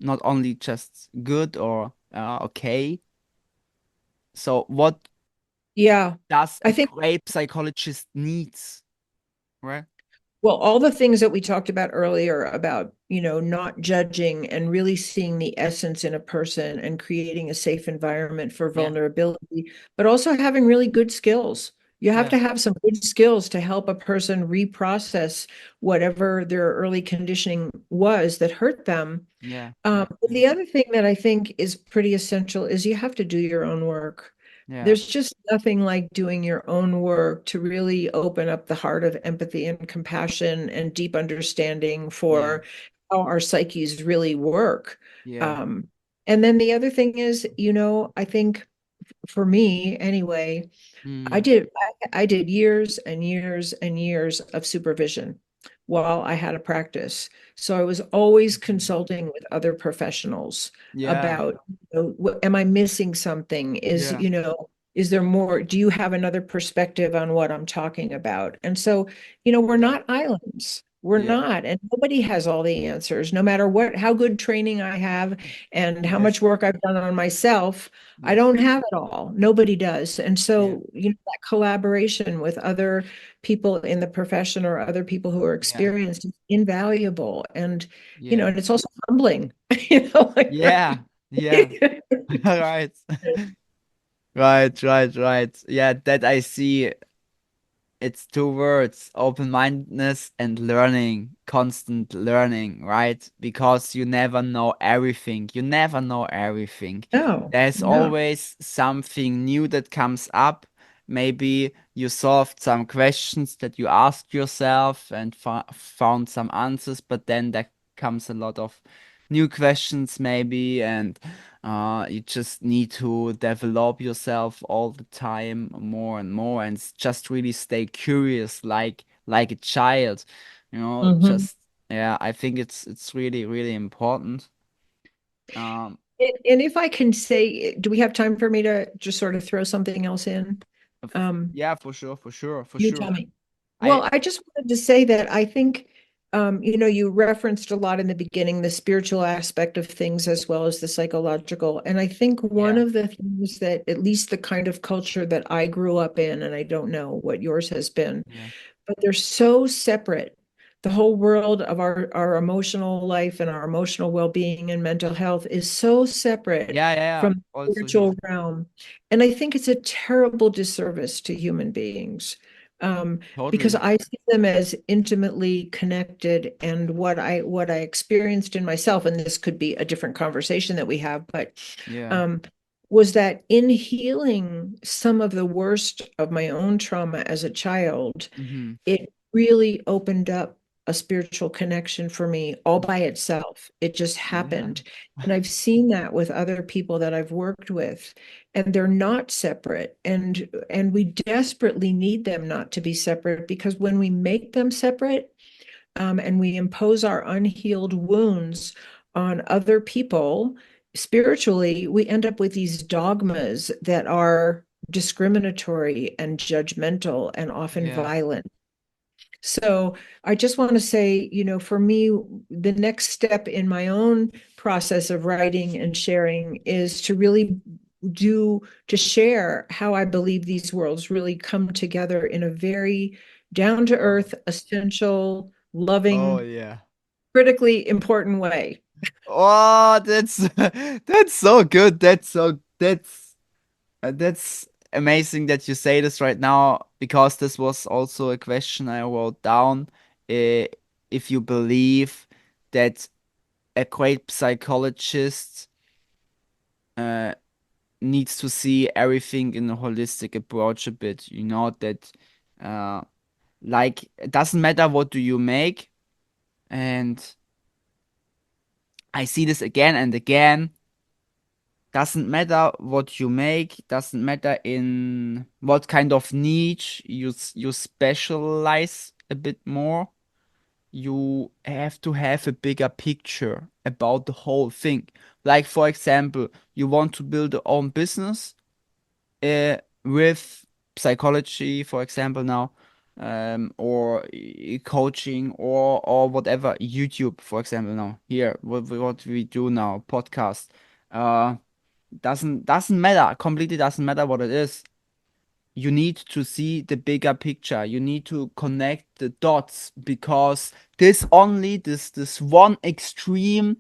not only just good or okay? So, what Yeah. does I a think great psychologist needs, right? Well, all the things that we talked about earlier about, not judging and really seeing the essence in a person and creating a safe environment for Yeah, vulnerability, but also having really good skills. You have yeah, to have some good skills to help a person reprocess whatever their early conditioning was that hurt them. yeah, yeah, But yeah, the other thing that I think is pretty essential is you have to do your own work. yeah, There's just nothing like doing your own work to really open up the heart of empathy and compassion and deep understanding yeah, for how our psyches really work. yeah, Um, and then the other thing is, I think for me anyway, mm, I did years and years and years of supervision while I had a practice. So I was always mhm, consulting with other professionals yeah, about, am I missing something? yeah, Is there more? Do you have another perspective on what I'm talking about? And so, we're yeah, not islands. We're yeah, not, and nobody has all the answers, no matter how good training I have and how yes, much work I've done on myself. I yes, don't have it all. Nobody does. And yeah, so, that collaboration with other people in the profession or other people who are yeah, experienced is invaluable. And, yeah, and it's also humbling, like, yeah, Yeah. Right. Right, right, right. Yeah, that I see. It's two words, open-mindedness and learning, constant learning, right? Because you never know everything. You never know everything. No, There's no. always something new that comes up. Maybe you solved some questions that you asked yourself and found some answers, but then there comes a lot of new questions, maybe, and you just need to develop yourself all the time more and more, and just really stay curious, like a child, Mhm. just yeah. I think it's really really important. Um, And if I can say, do we have time for me to just sort of throw something else in? Um, yeah, for sure, for sure, for you sure. tell me. I Well, I just wanted to say that I think, you referenced a lot in the beginning, the spiritual aspect of things as well as the psychological. And I think one yeah, of the things that, at least the kind of culture that I grew up in, and I don't know what yours has been, yeah, but they're so separate. The whole world of our emotional life and our emotional well-being and mental health is so separate yeah, yeah, yeah. from the Also here, spiritual realm. And I think it's a terrible disservice to human beings. Because totally. I see them as intimately connected, and what I experienced in myself, and this could be a different conversation that we have, but Yeah. um, was that in healing some of the worst of my own trauma as a child, Mm-hmm. it really opened up a spiritual connection for me all by itself. It just Yeah. happened. And I've seen that with other people that I've worked with, and they're not separate. And we desperately need them not to be separate, because when we make them separate, and we impose our unhealed wounds on other people spiritually, we end up with these dogmas that are discriminatory and judgmental and often Yeah. violent. So I just want to say, for me, the next step in my own process of writing and sharing is to really to share how I believe these worlds really come together in a very down to Oh. earth, essential, Oh loving, yeah. critically important way. Oh, that's that's so good. That's amazing that you say this right now, because this was also a question I wrote down. Uh, if you believe that a great psychologist uh, needs to see everything in a holistic approach a bit, that uh, like it doesn't matter what do you make, and I see this again and again. Doesn't matter what you make, doesn't matter in what kind of niche you specialize a bit more. You have to have a bigger picture about the whole thing. Like for example, you want to build your own business with psychology, for example, now, or coaching, or whatever, YouTube, for example, now here, what we do now, podcast. Uh, doesn't matter, completely doesn't matter what it is. You need to see the bigger picture. You need to connect the dots, because this one extreme,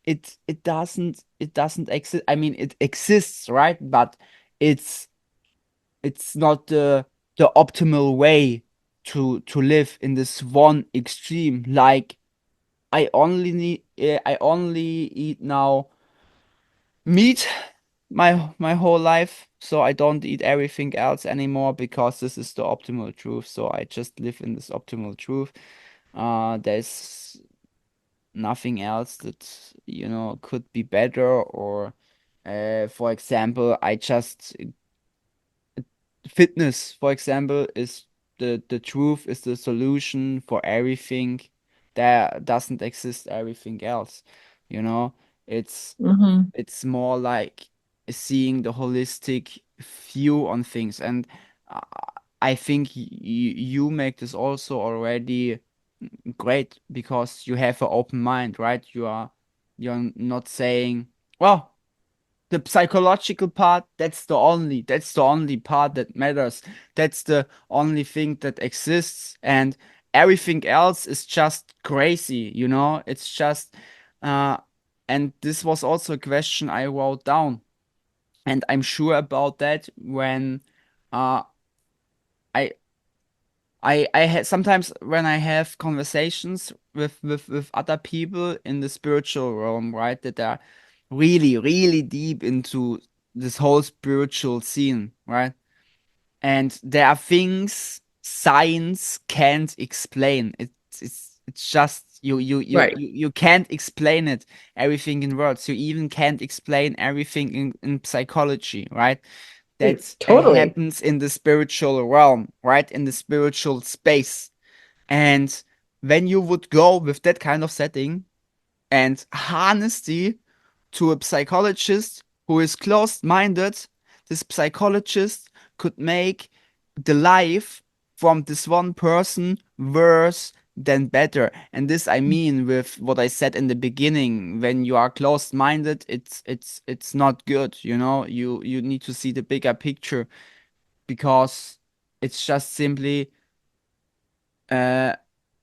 it doesn't exist. I mean, it exists, right? But it's it's not the optimal way to live in this one extreme. Like, I only eat now meat my whole life, so I don't eat everything else anymore, because this is the optimal truth. So I just live in this optimal truth. There's nothing else that could be better, or for example, I just fitness, for example, is the truth, is the solution for everything. There doesn't exist everything else. You know, it's Mhm. it's more like seeing the holistic view on things, and uh, I think you make this also already great, because you have an open mind, right? You're not saying, well, the psychological part, that's the only part that matters. That's the only thing that exists, and everything else is just crazy. It's just uh And this was also a question I wrote down. And I'm sure about that when uh, I I had sometimes when I have conversations with other people in the spiritual realm, right, that are really, really deep into this whole spiritual scene, right? And there are things science can't explain. It's just Right. you can't explain it everything in words. You even can't explain everything in psychology, right? Right. That Totally. happens in the spiritual realm, right? In the spiritual space. And when you would go with that kind of setting and honesty to a psychologist who is closed minded, this psychologist could make the life from this one person worse than better. And this I mean with what I said in the beginning. When you are closed minded, it's not good, you know. You need to see the bigger picture because it's just simply uh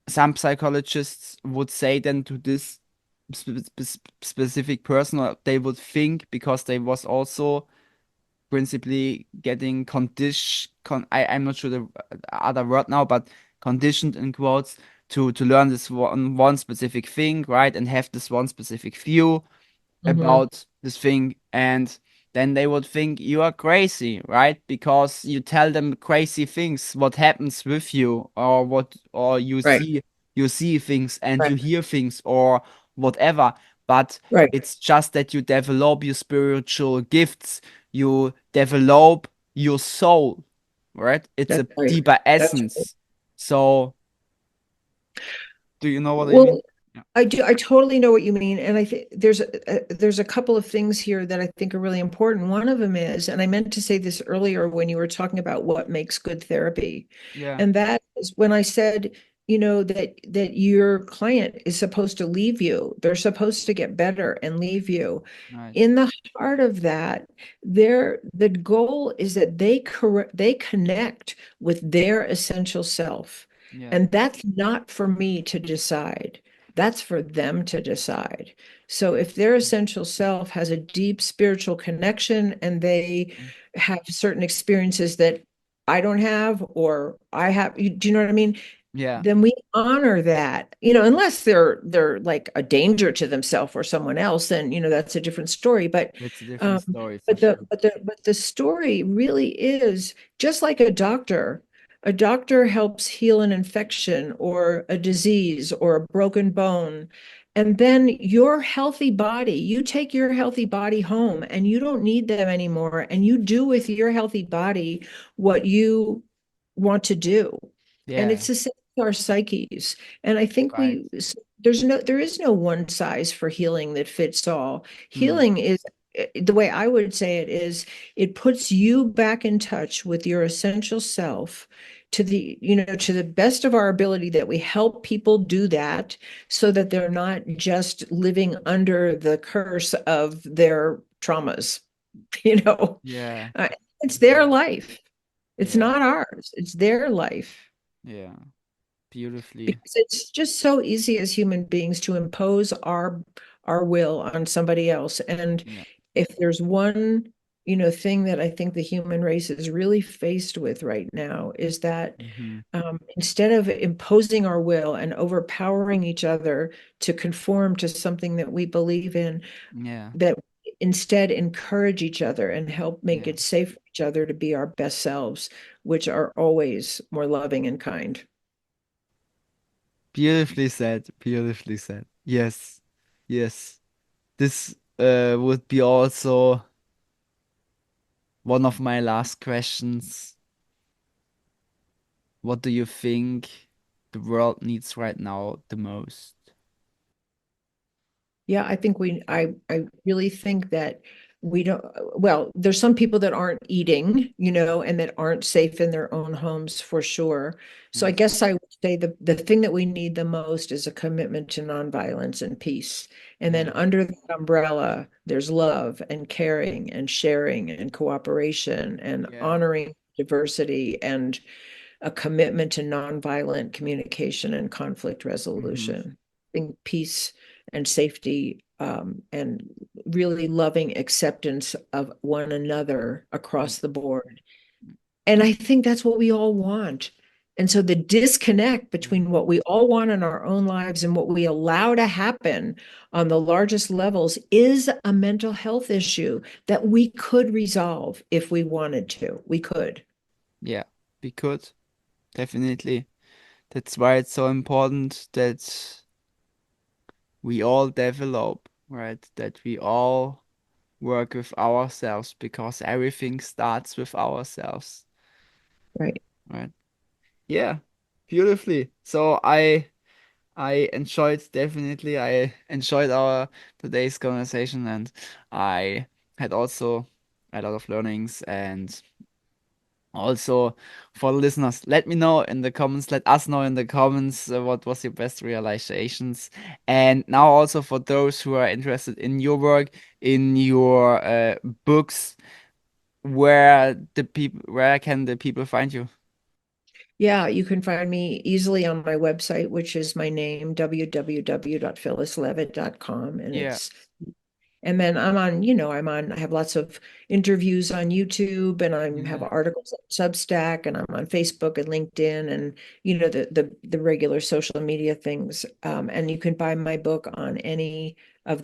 some psychologists would say then to this specific person, or they would think because they was also principally getting I'm not sure the other word now, but conditioned in quotes to learn this one specific thing, right, and have this one specific view Hmm. about this thing, and then they would think you are crazy, right? Because you tell them crazy things, what happens with you, or what, or Right. you see things and you Right. hear things or whatever. But Right. it's just that you develop your spiritual gifts, you develop your soul, right? It's That's a right. deeper That's right. essence. So, do you know what I mean? Well, Yeah. I do. I totally know what you mean, and I think there's a couple of things here that I think are really important. One of them is, and I meant to say this earlier when you were talking about what makes good therapy, Yeah. and that is when I said, that your client is supposed to leave you. They're supposed to get better and leave you. Nice. In the heart of that, the goal is that they connect with their essential self. Yeah. And that's not for me to decide. That's for them to decide. So if their essential self has a deep spiritual connection and they have certain experiences that I don't have or I have, do you know what I mean? Yeah. Then we honor that, unless they're like a danger to themselves or someone else, then that's a different story. But That's a different um, story for but the sure. but the but the story really is just like a doctor. A doctor helps heal an infection or a disease or a broken bone. And then your healthy body, you take your healthy body home and you don't need them anymore. And you do with your healthy body what you want to do. And Yeah. it's the same with our psyches. And I think Right. there is no one size for healing that fits all. Hmm. Healing is, the way I would say it is, it puts you back in touch with your essential self to the best of our ability, that we help people do that so that they're not just living under the curse of their traumas. You know, Yeah. Uh, it's their Yeah. life. It's Yeah. not ours. It's their life. Yeah. Beautifully. Because it's just so easy as human beings to impose our will on somebody else. And Yeah. if there's one, thing that I think the human race is really faced with right now is that Hmm. instead of imposing our will and overpowering each other to conform to something that we believe in, Yeah. that instead encourage each other and help make Yeah. it safe for each other to be our best selves, which are always more loving and kind. Beautifully said. Beautifully said. Yes. Yes. This would be also one of my last questions. What do you think the world needs right now the most? Yeah, I really think that we don't, well, there's some people that aren't eating, and that aren't safe in their own homes for sure. So I Yes. guess I would say the thing that we need the most is a commitment to nonviolence and peace. And then Yeah. under that umbrella, there's love and caring and sharing and cooperation and Yeah. honoring diversity and a commitment to nonviolent communication and conflict Hmm. resolution. I think peace and safety and really loving acceptance of one another Mm. across the board. And I think that's what we all want. And so the disconnect between what we all want in our own lives and what we allow to happen on the largest levels is a mental health issue that we could resolve if we wanted to. We could. Yeah, we could definitely. That's why it's so important that we all develop, right? That we all work with ourselves because everything starts with ourselves, Right. right? Yeah, beautifully. So I enjoyed definitely I enjoyed our today's conversation, and I had also a lot of learnings. And also for the listeners, let me know in the comments, let us know in the comments what was your best realizations. And now also for those who are interested in your work, in your books, where can the people find you? Yeah, you can find me easily on my website, which is my name, www.phyllislevitt.com. And Yeah. and then I have lots of interviews on YouTube, and I have Yeah. articles on Substack, and I'm on Facebook and LinkedIn, and the regular social media things. And you can buy my book on any of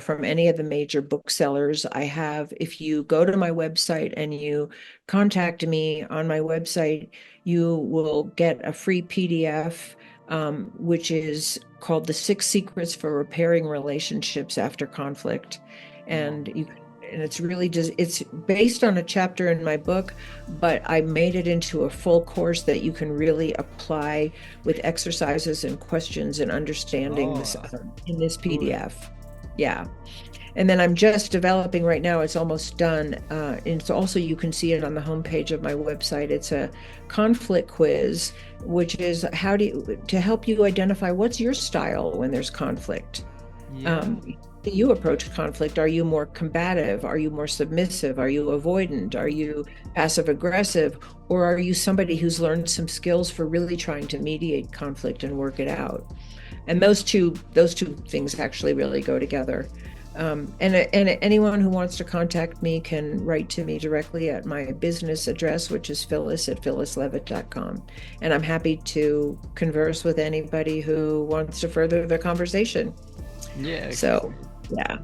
from any of the major booksellers. If you go to my website and you contact me on my website, you will get a free PDF, which is called The Six Secrets for Repairing Relationships After Conflict. Wow. And it's really just, it's based on a chapter in my book, but I made it into a full course that you can really apply with exercises and questions and understandings Oh, in this cool. PDF. Yeah. And then I'm just developing right now, it's almost done. And it's also, you can see it on the homepage of my website. It's a conflict quiz, which is to help you identify what's your style when there's conflict. Yeah. Um, you approach conflict. Are you more combative? Are you more submissive? Are you avoidant? Are you passive aggressive? Or are you somebody who's learned some skills for really trying to mediate conflict and work it out? And those two things actually really go together. And anyone who wants to contact me can write to me directly at my business address, which is Phyllis@phyllislevitt.com. And I'm happy to converse with anybody who wants to further the conversation. Yeah. So, yeah.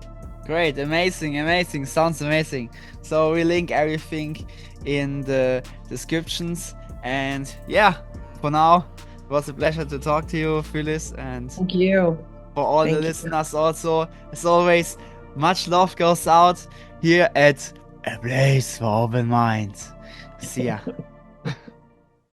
Great, amazing, amazing. Sounds amazing. So we link everything in the descriptions. And yeah, for now, it was a pleasure to talk to you, Phyllis. And Thank you. for all the Thank you. listeners also, as always, much love goes out here at A Place for Open Minds. See ya.